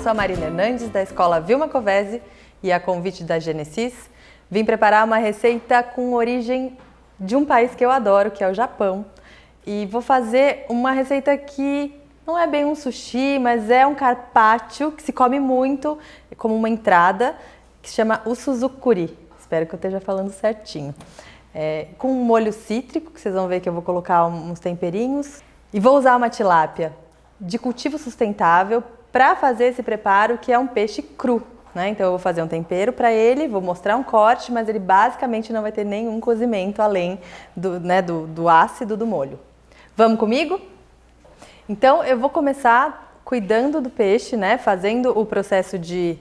sou a Marina Hernandes, da Escola Vilma Covese, e a convite da Genesis, vim preparar uma receita com origem de um país que eu adoro, que é o Japão. E vou fazer uma receita que não é bem um sushi, mas é um carpaccio que se come muito como uma entrada, que se chama usuzukuri. Espero que eu esteja falando certinho. Com um molho cítrico, que vocês vão ver que eu vou colocar uns temperinhos. E vou usar uma tilápia de cultivo sustentável para fazer esse preparo, que é um peixe cru, né? Então eu vou fazer um tempero para ele, vou mostrar um corte, mas ele basicamente não vai ter nenhum cozimento além do ácido do molho. Vamos comigo? Então eu vou começar cuidando do peixe, né? Fazendo o processo de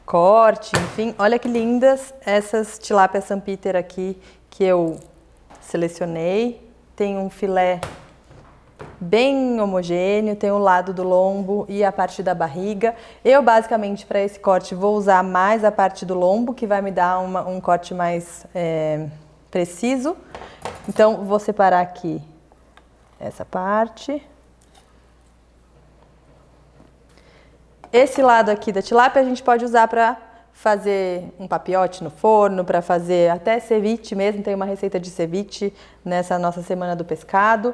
corte, enfim. Olha que lindas essas tilápia San Peter aqui que eu selecionei. Tem um filé bem homogêneo, tem o lado do lombo e a parte da barriga. Eu basicamente para esse corte vou usar mais a parte do lombo, que vai me dar um corte mais preciso. Então vou separar aqui essa parte. Esse lado aqui da tilápia a gente pode usar para fazer um papiote no forno, para fazer até ceviche mesmo, tem uma receita de ceviche nessa nossa semana do pescado.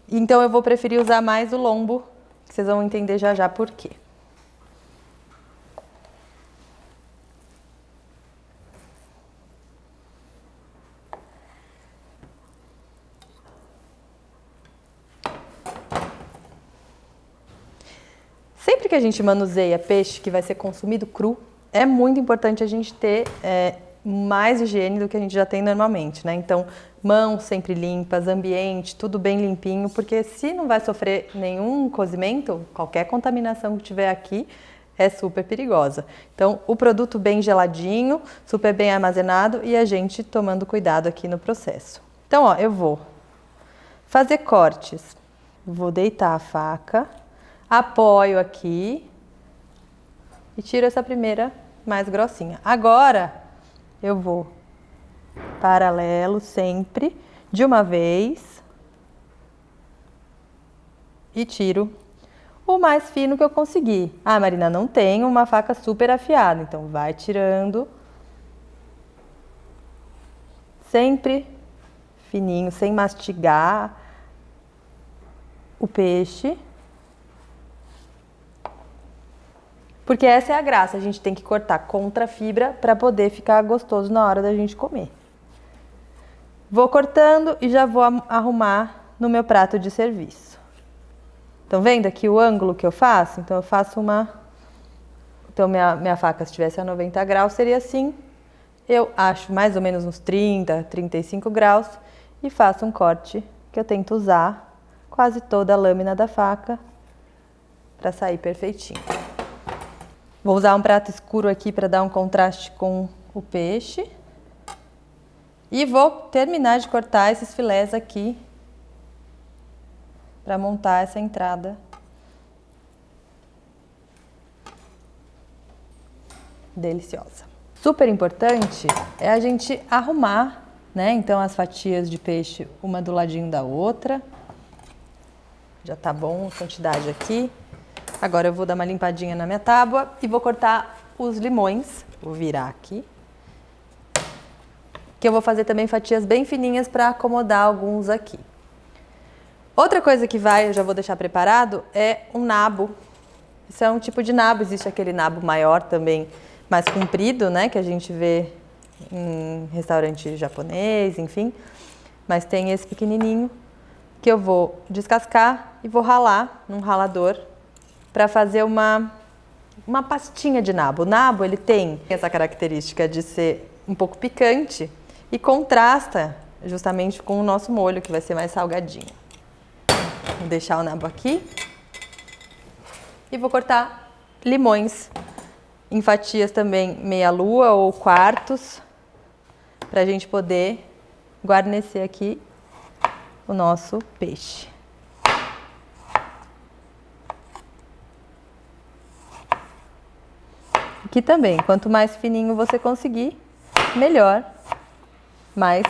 Então eu vou preferir usar mais o lombo, que vocês vão entender já já por quê. Sempre que a gente manuseia peixe que vai ser consumido cru, é muito importante a gente ter mais higiene do que a gente já tem normalmente, né? Então, mãos sempre limpas, ambiente, tudo bem limpinho, porque se não vai sofrer nenhum cozimento, qualquer contaminação que tiver aqui é super perigosa. Então, o produto bem geladinho, super bem armazenado e a gente tomando cuidado aqui no processo. Então, ó, eu vou fazer cortes, vou deitar a faca, apoio aqui e tiro essa primeira mais grossinha. Agora eu vou paralelo sempre, de uma vez, e tiro o mais fino que eu conseguir. Ah, Marina, não tenho uma faca super afiada, então vai tirando sempre fininho, sem mastigar o peixe. Porque essa é a graça, a gente tem que cortar contra a fibra para poder ficar gostoso na hora da gente comer. Vou cortando e já vou arrumar no meu prato de serviço. Estão vendo aqui o ângulo que eu faço? Então eu faço Então minha faca, se estivesse a 90 graus, seria assim. Eu acho mais ou menos uns 30, 35 graus e faço um corte que eu tento usar quase toda a lâmina da faca para sair perfeitinho. Vou usar um prato escuro aqui para dar um contraste com o peixe. E vou terminar de cortar esses filés aqui para montar essa entrada. Deliciosa. Super importante é a gente arrumar, né? Então as fatias de peixe uma do ladinho da outra. Já tá bom a quantidade aqui. Agora eu vou dar uma limpadinha na minha tábua e vou cortar os limões. Vou virar aqui. Que eu vou fazer também fatias bem fininhas para acomodar alguns aqui. Outra coisa que eu já vou deixar preparado, é um nabo. Isso é um tipo de nabo, existe aquele nabo maior também, mais comprido, né? Que a gente vê em restaurante japonês, enfim. Mas tem esse pequenininho que eu vou descascar e vou ralar num ralador para fazer uma pastinha de nabo. O nabo, ele tem essa característica de ser um pouco picante e contrasta justamente com o nosso molho, que vai ser mais salgadinho. Vou deixar o nabo aqui e vou cortar limões em fatias também meia-lua ou quartos, para a gente poder guarnecer aqui o nosso peixe. Aqui também, quanto mais fininho você conseguir, melhor. Mais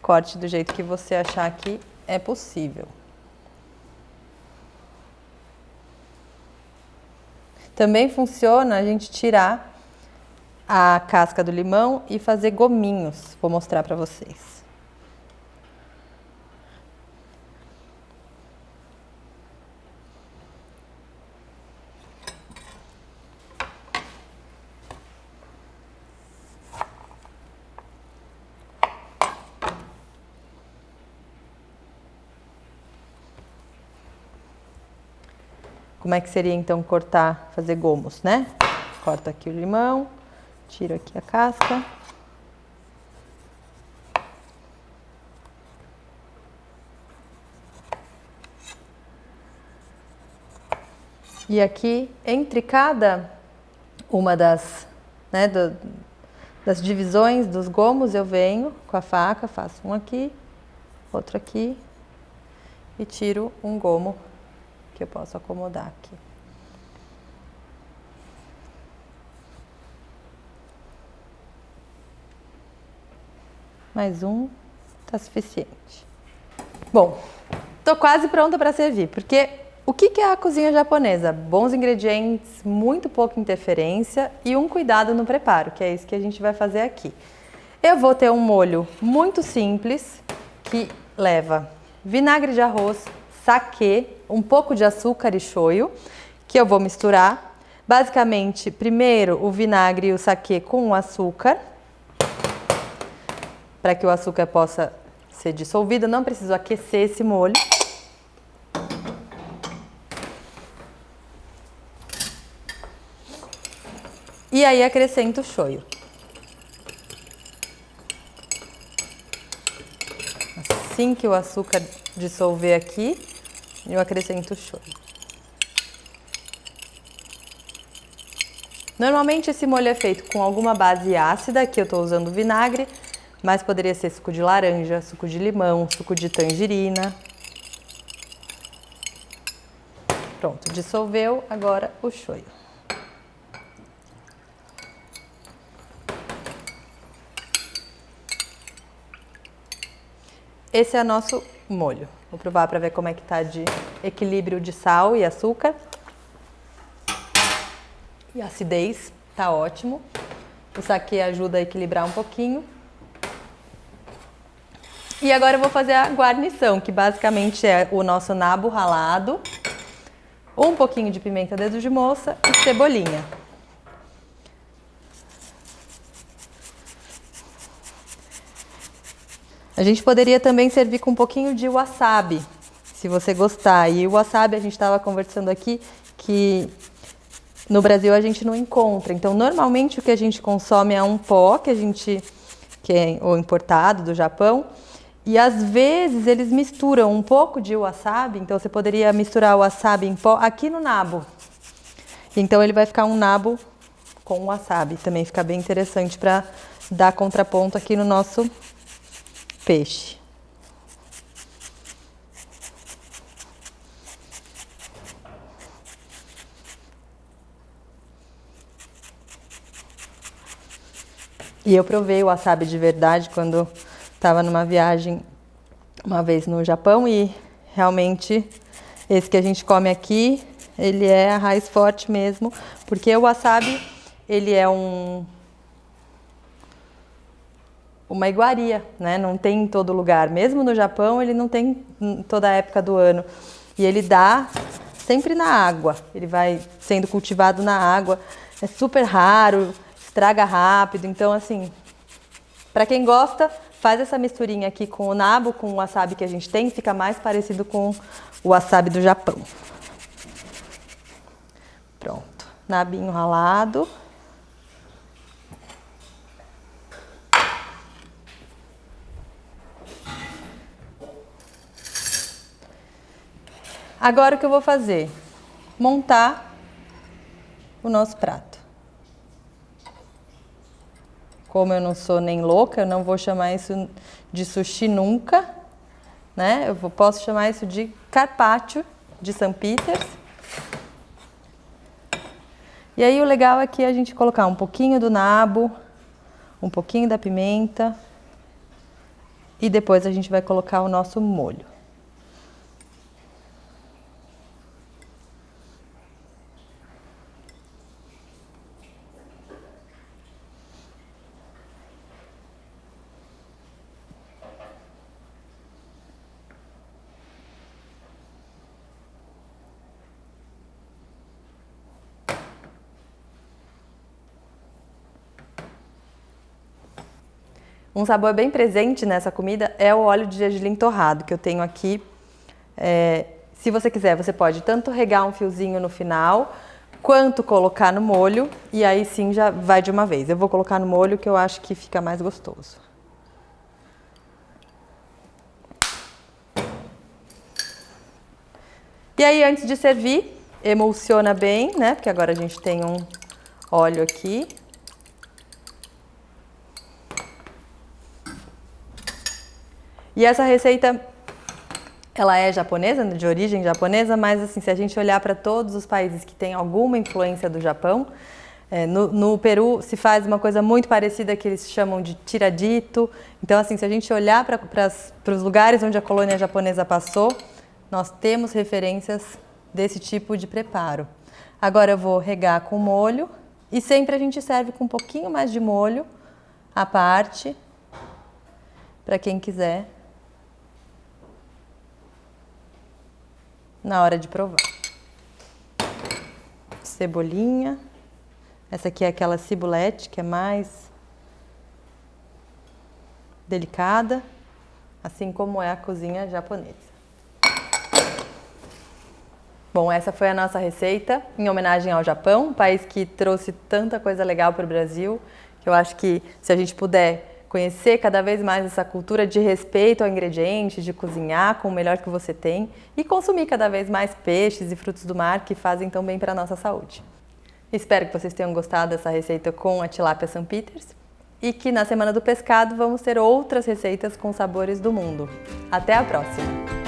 corte do jeito que você achar que é possível. Também funciona a gente tirar a casca do limão e fazer gominhos. Vou mostrar para vocês. Como é que seria então cortar, fazer gomos, né? Corta aqui o limão, tiro aqui a casca. E aqui, entre cada uma das, né, das divisões dos gomos, eu venho com a faca, faço um aqui, outro aqui e tiro um gomo que eu posso acomodar aqui. Mais um, tá suficiente. Bom, tô quase pronta para servir, porque o que é a cozinha japonesa? Bons ingredientes, muito pouca interferência e um cuidado no preparo, que é isso que a gente vai fazer aqui. Eu vou ter um molho muito simples, que leva vinagre de arroz, saquê, um pouco de açúcar e shoyu, que eu vou misturar. Basicamente, primeiro o vinagre e o saquê com o açúcar, para que o açúcar possa ser dissolvido. Não preciso aquecer esse molho. E aí acrescento o shoyu. Assim que o açúcar dissolver aqui, eu acrescento o shoyu. Normalmente esse molho é feito com alguma base ácida, aqui eu estou usando vinagre, mas poderia ser suco de laranja, suco de limão, suco de tangerina. Pronto, dissolveu, agora o shoyu. Esse é o nosso molho. Vou provar para ver como é que tá de equilíbrio de sal e açúcar. E a acidez tá ótimo. O saquê ajuda a equilibrar um pouquinho. E agora eu vou fazer a guarnição, que basicamente é o nosso nabo ralado, um pouquinho de pimenta dedo de moça e cebolinha. A gente poderia também servir com um pouquinho de wasabi, se você gostar. E o wasabi, a gente estava conversando aqui, que no Brasil a gente não encontra. Então, normalmente o que a gente consome é um pó, que é o importado do Japão. E às vezes eles misturam um pouco de wasabi, então você poderia misturar o wasabi em pó aqui no nabo. Então ele vai ficar um nabo com wasabi. Também fica bem interessante para dar contraponto aqui no nosso peixe. E eu provei o wasabi de verdade quando estava numa viagem uma vez no Japão e realmente esse que a gente come aqui, ele é a raiz forte mesmo, porque o wasabi, ele é uma iguaria, né? Não tem em todo lugar. Mesmo no Japão, ele não tem em toda a época do ano. E ele dá sempre na água. Ele vai sendo cultivado na água. É super raro, estraga rápido. Então, assim, para quem gosta, faz essa misturinha aqui com o nabo, com o wasabi que a gente tem. Fica mais parecido com o wasabi do Japão. Pronto. Nabinho ralado. Agora o que eu vou fazer? Montar o nosso prato. Como eu não sou nem louca, eu não vou chamar isso de sushi nunca, né? Posso chamar isso de carpaccio de St. Peters. E aí o legal é que a gente colocar um pouquinho do nabo, um pouquinho da pimenta e depois a gente vai colocar o nosso molho. Um sabor bem presente nessa comida é o óleo de gergelim torrado, que eu tenho aqui. Se você quiser, você pode tanto regar um fiozinho no final, quanto colocar no molho, e aí sim já vai de uma vez. Eu vou colocar no molho que eu acho que fica mais gostoso. E aí, antes de servir, emulsiona bem, né? Porque agora a gente tem um óleo aqui. E essa receita, ela é japonesa, de origem japonesa, mas assim, se a gente olhar para todos os países que têm alguma influência do Japão, no Peru se faz uma coisa muito parecida que eles chamam de tiradito. Então, assim, se a gente olhar para os lugares onde a colônia japonesa passou, nós temos referências desse tipo de preparo. Agora eu vou regar com molho e sempre a gente serve com um pouquinho mais de molho à parte, para quem quiser, na hora de provar. Cebolinha. Essa aqui é aquela ciboulette, que é mais delicada, assim como é a cozinha japonesa. Bom, essa foi a nossa receita em homenagem ao Japão, um país que trouxe tanta coisa legal para o Brasil, que eu acho que se a gente puder conhecer cada vez mais essa cultura de respeito ao ingrediente, de cozinhar com o melhor que você tem e consumir cada vez mais peixes e frutos do mar que fazem tão bem para a nossa saúde. Espero que vocês tenham gostado dessa receita com a tilápia St. Peters e que na Semana do Pescado vamos ter outras receitas com sabores do mundo. Até a próxima!